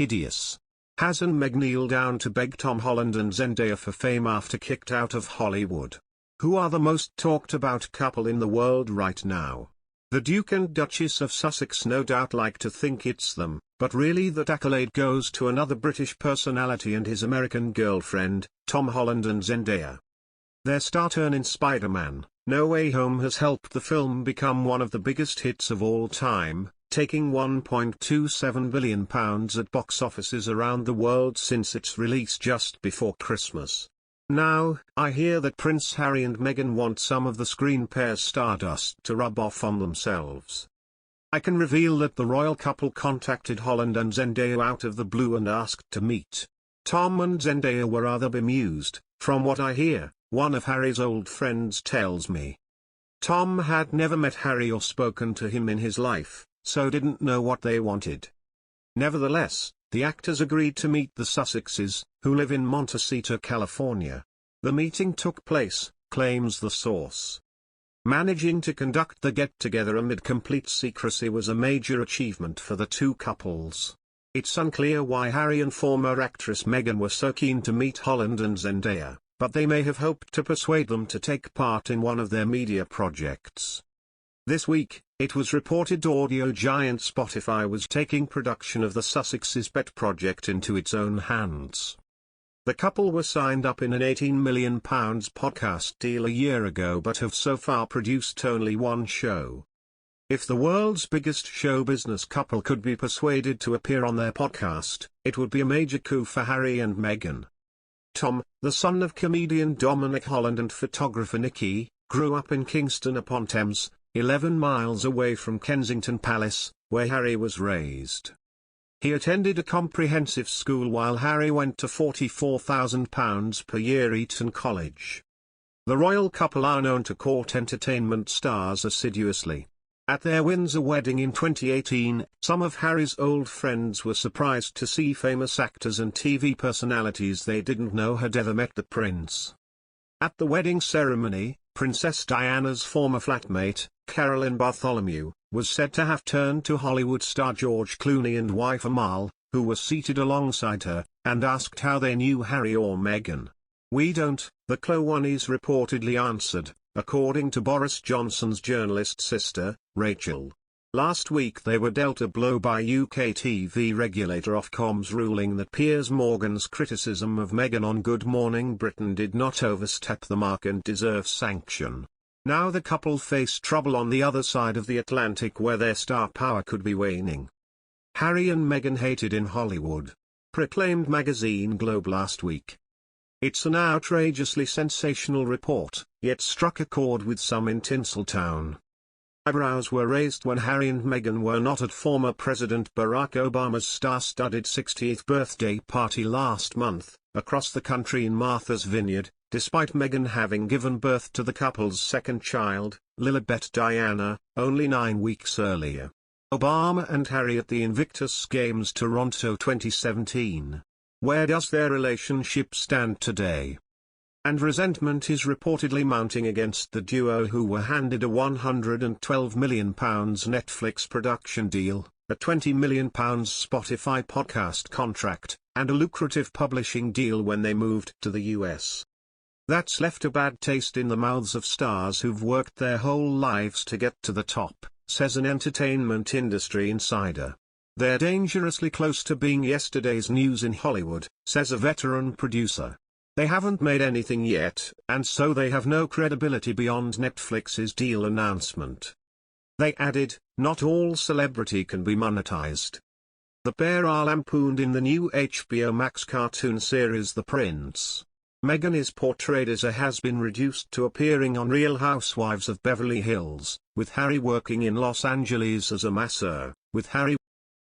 hideous. Haz and Meg kneel down to beg Tom Holland and Zendaya for fame after kicked out of Hollywood. Who are the most talked about couple in the world right now? The Duke and Duchess of Sussex no doubt like to think it's them, but really that accolade goes to another British personality and his American girlfriend, Tom Holland and Zendaya. Their star turn in Spider-Man: No Way Home has helped the film become one of the biggest hits of all time, taking £1.27 billion at box offices around the world since its release just before Christmas. Now, I hear that Prince Harry and Meghan want some of the screen pair's stardust to rub off on themselves. I can reveal that the royal couple contacted Holland and Zendaya out of the blue and asked to meet. Tom and Zendaya were rather bemused, from what I hear, one of Harry's old friends tells me. Tom had never met Harry or spoken to him in his life, so didn't know what they wanted. Nevertheless, the actors agreed to meet the Sussexes, who live in Montecito, California. The meeting took place, claims the source. Managing to conduct the get-together amid complete secrecy was a major achievement for the two couples. It's unclear why Harry and former actress Meghan were so keen to meet Holland and Zendaya, but they may have hoped to persuade them to take part in one of their media projects. This week, it was reported audio giant Spotify was taking production of the Sussexes' pet project into its own hands. The couple were signed up in an £18 million podcast deal a year ago but have so far produced only one show. If the world's biggest show business couple could be persuaded to appear on their podcast, it would be a major coup for Harry and Meghan. Tom, the son of comedian Dominic Holland and photographer Nikki, grew up in Kingston-upon-Thames, 11 miles away from Kensington Palace, where Harry was raised. He attended a comprehensive school while Harry went to £44,000 per year Eton College. The royal couple are known to court entertainment stars assiduously. At their Windsor wedding in 2018, some of Harry's old friends were surprised to see famous actors and TV personalities they didn't know had ever met the prince. At the wedding ceremony, Princess Diana's former flatmate, Carolyn Bartholomew, was said to have turned to Hollywood star George Clooney and wife Amal, who were seated alongside her, and asked how they knew Harry or Meghan. "We don't," the Clooney's reportedly answered, according to Boris Johnson's journalist sister, Rachel. Last week they were dealt a blow by UK TV regulator Ofcom's ruling that Piers Morgan's criticism of Meghan on Good Morning Britain did not overstep the mark and deserve sanction. Now the couple face trouble on the other side of the Atlantic where their star power could be waning. Harry and Meghan hated in Hollywood, proclaimed magazine Globe last week. It's an outrageously sensational report, yet struck a chord with some in Tinseltown. Eyebrows were raised when Harry and Meghan were not at former President Barack Obama's star-studded 60th birthday party last month, across the country in Martha's Vineyard, despite Meghan having given birth to the couple's second child, LilibetDiana, only 9 weeks earlier. Obama and Harry at the Invictus Games Toronto 2017. Where does their relationship stand today? And resentment is reportedly mounting against the duo who were handed a £112 million Netflix production deal, a £20 million Spotify podcast contract, and a lucrative publishing deal when they moved to the US. That's left a bad taste in the mouths of stars who've worked their whole lives to get to the top, says an entertainment industry insider. They're dangerously close to being yesterday's news in Hollywood, says a veteran producer. They haven't made anything yet, and so they have no credibility beyond Netflix's deal announcement. They added, not all celebrity can be monetized. The pair are lampooned in the new HBO Max cartoon series The Prince. Meghan is portrayed as a has-been reduced to appearing on Real Housewives of Beverly Hills, with Harry working in Los Angeles as a masseur, with Harry